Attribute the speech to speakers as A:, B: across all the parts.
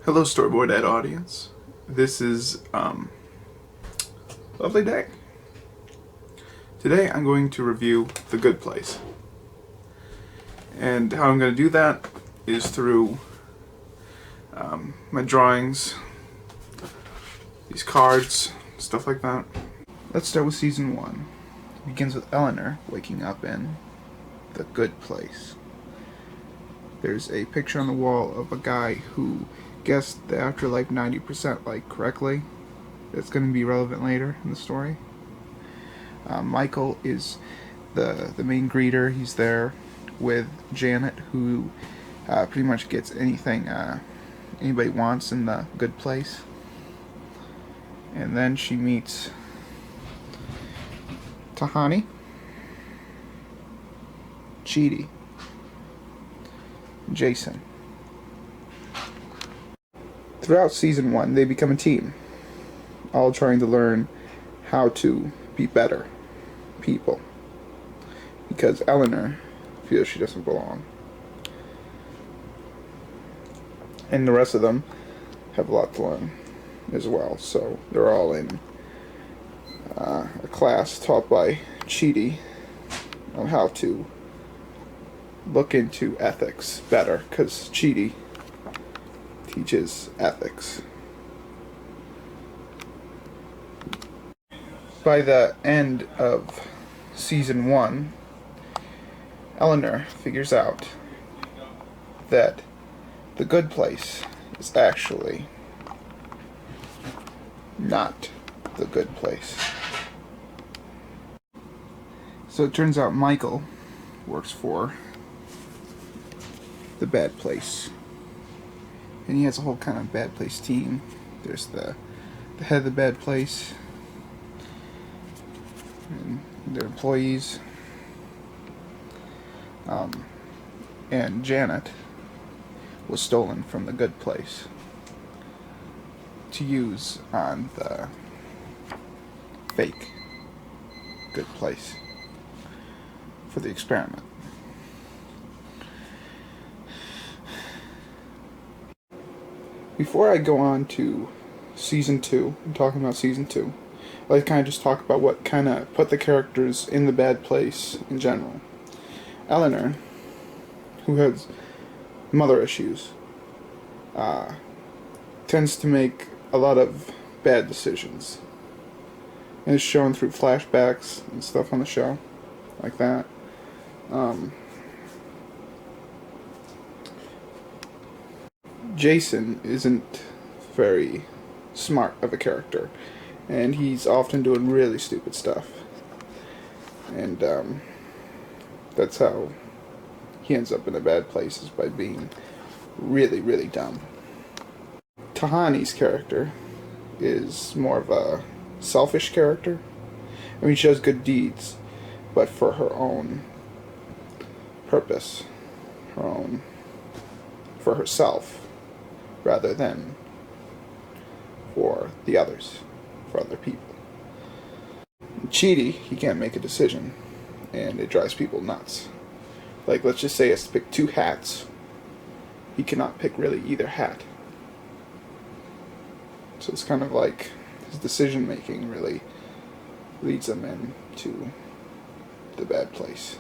A: Hello, Storyboard Ed audience. This is lovely day. Today I'm going to review The Good Place, and how I'm going to do that is through my drawings, these cards, stuff like that. Let's start with season 1. It begins with Eleanor waking up in The Good Place. There's a picture on the wall of a guy who guessed the afterlife 90% correctly. That's going to be relevant later in the story. Michael is the main greeter. He's there with Janet, who pretty much gets anything anybody wants in the good place. And then she meets Tahani, Chidi, Jason. Throughout season 1, they become a team, all trying to learn how to be better people, because Eleanor feels she doesn't belong. And the rest of them have a lot to learn as well, so they're all in a class taught by Chidi on how to look into ethics better, because Chidi teaches ethics. By the end of season 1, Eleanor figures out that the good place is actually not the good place. So it turns out Michael works for the bad place. And he has a whole kind of bad place team. There's the head of the bad place, and their employees, and Janet was stolen from the good place to use on the fake good place for the experiment. Before I go on to season 2, I'm talking about season 2, I'd like to kind of just talk about what kind of put the characters in the bad place in general. Eleanor, who has mother issues, tends to make a lot of bad decisions. And it's shown through flashbacks and stuff on the show, like that. Jason isn't very smart of a character, and he's often doing really stupid stuff. And that's how he ends up in a bad place, is by being really, really dumb. Tahani's character is more of a selfish character. I mean, she does good deeds, but for her own purpose, for herself, rather than for the others, for other people. Chidi, he can't make a decision, and it drives people nuts. Like, let's just say he has to pick 2 hats. He cannot pick really either hat. So it's kind of like his decision making really leads him into the bad place.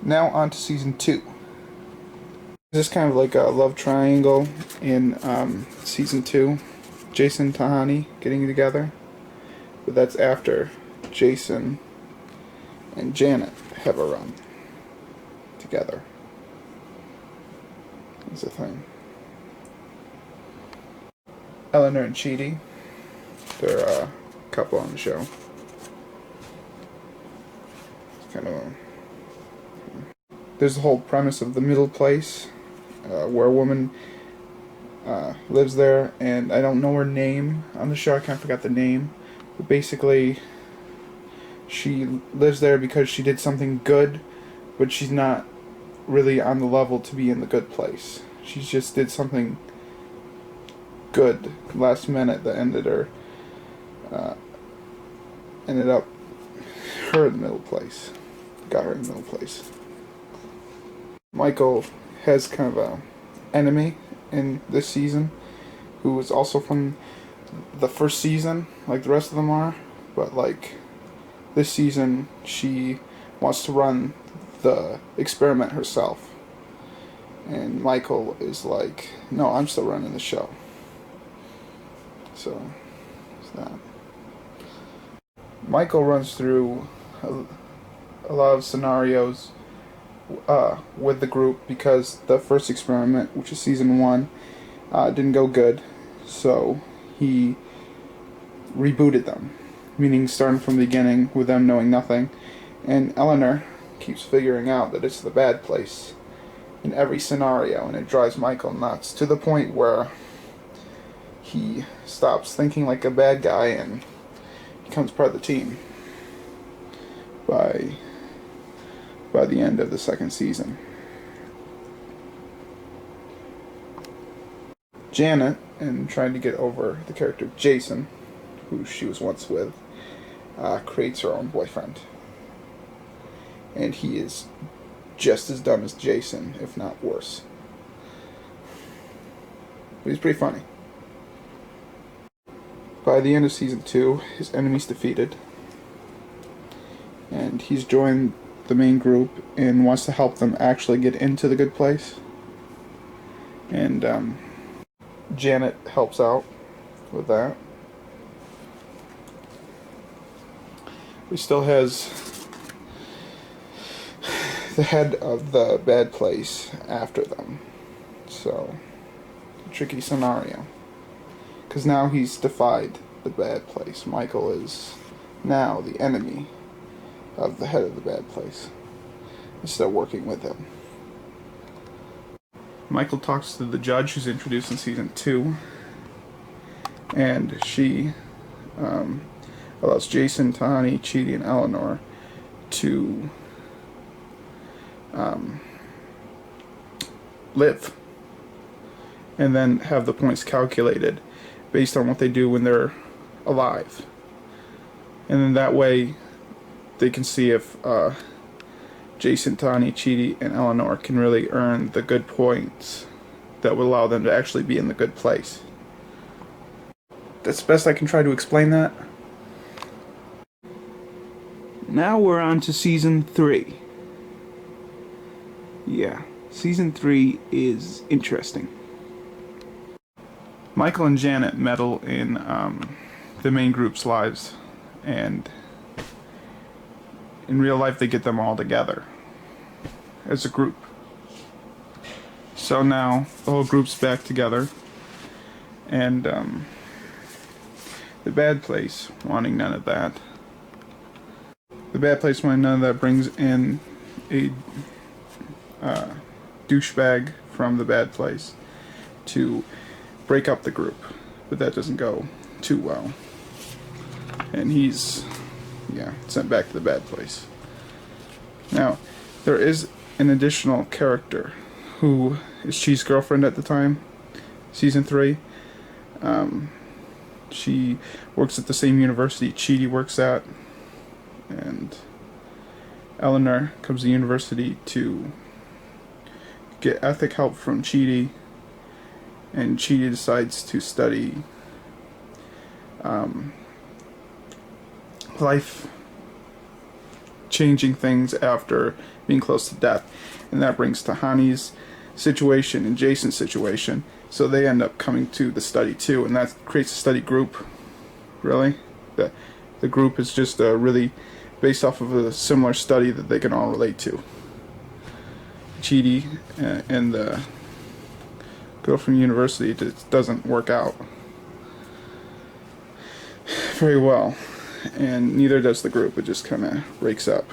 A: Now on to season 2. This is kind of like a love triangle in season 2. Jason and Tahani getting together. But that's after Jason and Janet have a run together. That's the thing. Eleanor and Chidi, they're a couple on the show. It's kind of there's the whole premise of the middle place, where a woman lives there, and I don't know her name on the show. I kind of forgot the name, but basically she lives there because she did something good, but she's not really on the level to be in the good place. She just did something good last minute that ended up her in the middle place. Got her in the middle place. Michael has kind of a enemy in this season, who is also from the first season, like the rest of them are, but like this season she wants to run the experiment herself. And Michael is like, no, I'm still running the show. So, it's that. Michael runs through a lot of scenarios with the group because the first experiment, which is season 1, didn't go good. So he rebooted them, meaning starting from the beginning with them knowing nothing. And Eleanor keeps figuring out that it's the bad place in every scenario, and it drives Michael nuts to the point where he stops thinking like a bad guy and becomes part of the team by the end of the second season. Janet, in trying to get over the character of Jason, who she was once with, creates her own boyfriend. And he is just as dumb as Jason, if not worse. But he's pretty funny. By the end of season 2, his enemy's defeated. And he's joined the main group and wants to help them actually get into the good place. And Janet helps out with that. He still has the head of the bad place after them. So, tricky scenario. Because now he's defied the bad place. Michael is now the enemy of the head of the bad place. He's still working with him. Michael talks to the judge who's introduced in season 2. And she allows Jason, Tahani, Chidi, and Eleanor to live. And then have the points calculated based on what they do when they're alive. And then that way they can see if Jason, Tani, Chidi, and Eleanor can really earn the good points that would allow them to actually be in the good place. That's the best I can try to explain that. Now we're on to season 3. Yeah, season 3 is interesting. Michael and Janet meddle in the main group's lives, and in real life they get them all together as a group. So now the whole group's back together, and the bad place wanting none of that. The bad place wanting none of that brings in a douchebag from the bad place to break up the group, but that doesn't go too well, and he's sent back to the bad place. Now there is an additional character who is Chi's girlfriend at the time, season 3. She works at the same university Chidi works at, and Eleanor comes to the university to get ethic help from Chidi, and Chidi decides to study life-changing things after being close to death, and that brings Tahani's situation and Jason's situation, so they end up coming to the study too, and that creates a study group. Really, the group is just really based off of a similar study that they can all relate to. Chidi and the girl from university, it doesn't work out very well, and neither does the group. It just kind of breaks up.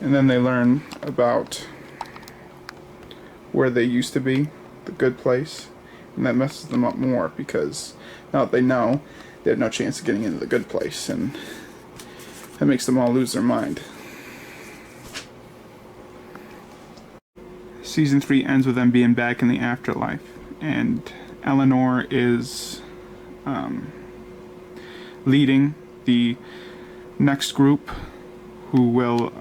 A: And then they learn about where they used to be, the good place, and that messes them up more because now that they know, they have no chance of getting into the good place, and that makes them all lose their mind. Season 3 ends with them being back in the afterlife, and Eleanor is leading the next group who will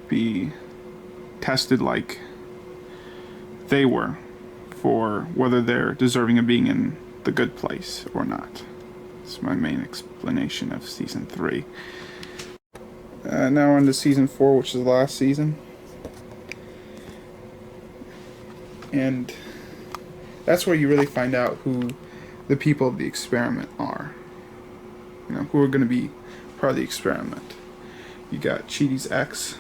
A: be tested like they were for whether they're deserving of being in the good place or not. That's my main explanation of season 3. Now we're on to season 4, which is the last season. And that's where you really find out who the people of the experiment are. You know, who are going to be part of the experiment. You got Chidi's ex,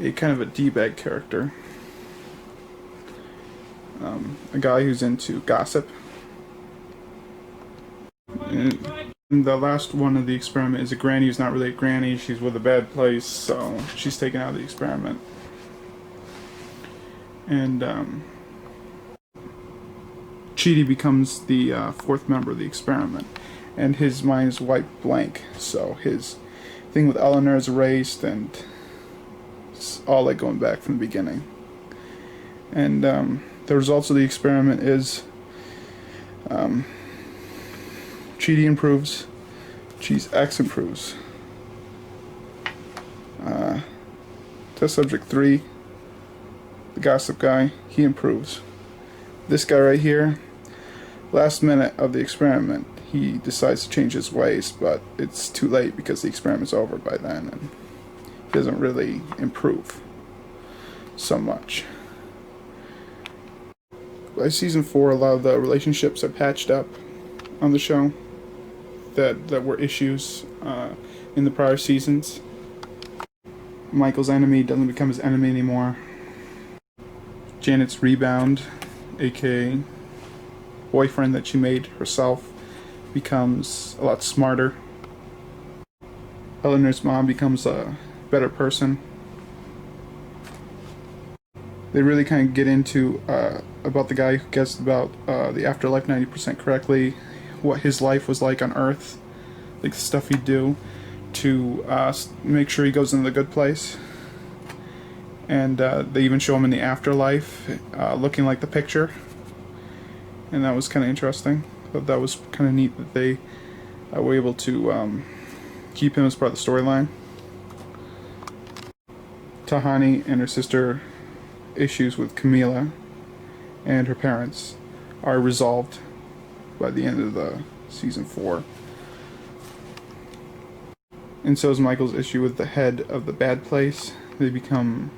A: a kind of a D-bag character. A guy who's into gossip. And the last one of the experiment is a granny who's not really a granny. She's with a bad place, so she's taken out of the experiment. And Chidi becomes the 4th member of the experiment, and his mind is wiped blank. So his thing with Eleanor is erased, and it's all like going back from the beginning. And the results of the experiment is Chidi improves, Chidi's ex improves. Test subject 3, the gossip guy, he improves. This guy right here, last minute of the experiment, he decides to change his ways, but it's too late because the experiment's over by then, and he doesn't really improve so much. By season 4, a lot of the relationships are patched up on the show that were issues in the prior seasons. Michael's enemy doesn't become his enemy anymore. Janet's rebound, aka boyfriend that she made herself, becomes a lot smarter. Eleanor's mom becomes a better person. They really kind of get into about the guy who guessed about the afterlife 90% correctly, what his life was like on Earth, like the stuff he'd do to make sure he goes into the good place. And they even show him in the afterlife looking like the picture, and that was kind of interesting. But that was kind of neat that they were able to keep him as part of the storyline. Tahani and her sister issues with Camila and her parents are resolved by the end of the season 4. And so is Michael's issue with the head of the bad place. They become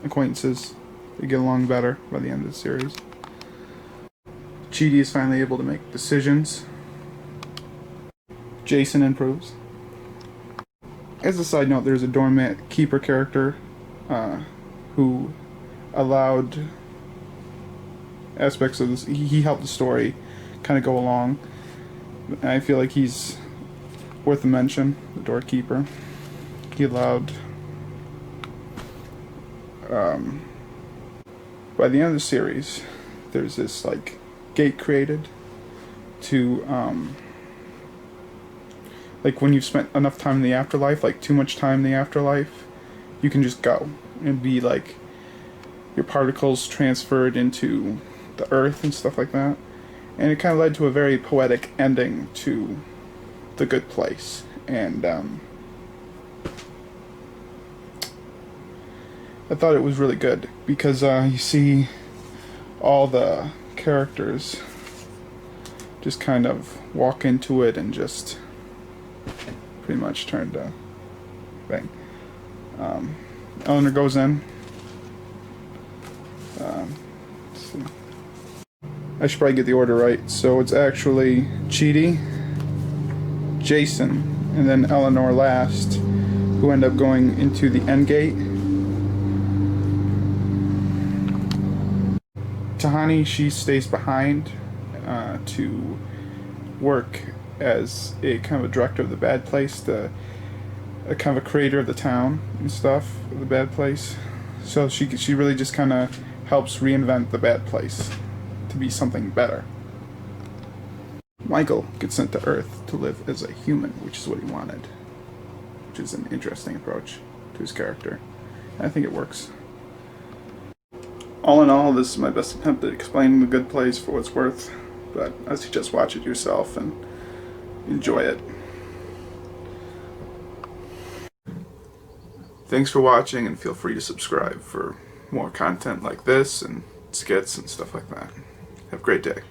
A: acquaintances. They get along better by the end of the series. Chidi is finally able to make decisions. Jason improves. As a side note, there's a doormat keeper character who allowed aspects of this. He helped the story kind of go along. I feel like he's worth a mention, the doorkeeper. He allowed, by the end of the series, there's this like gate created to like when you've spent enough time in the afterlife, like too much time in the afterlife, you can just go and be like your particles transferred into the earth and stuff like that. And it kind of led to a very poetic ending to The Good Place. And I thought it was really good because you see all the characters just kind of walk into it and just pretty much turn to bang. Eleanor goes in. Let's see. I should probably get the order right. So it's actually Chidi, Jason, and then Eleanor last, who end up going into the end gate. Tahani, she stays behind to work as a kind of a director of the bad place, a kind of a creator of the town and stuff, of the bad place. So she really just kind of helps reinvent the bad place to be something better. Michael gets sent to Earth to live as a human, which is what he wanted, which is an interesting approach to his character. And I think it works. All in all, this is my best attempt at explaining The Good Place for what it's worth, but I suggest watch it yourself and enjoy it. Thanks for watching, and feel free to subscribe for more content like this and skits and stuff like that. Have a great day.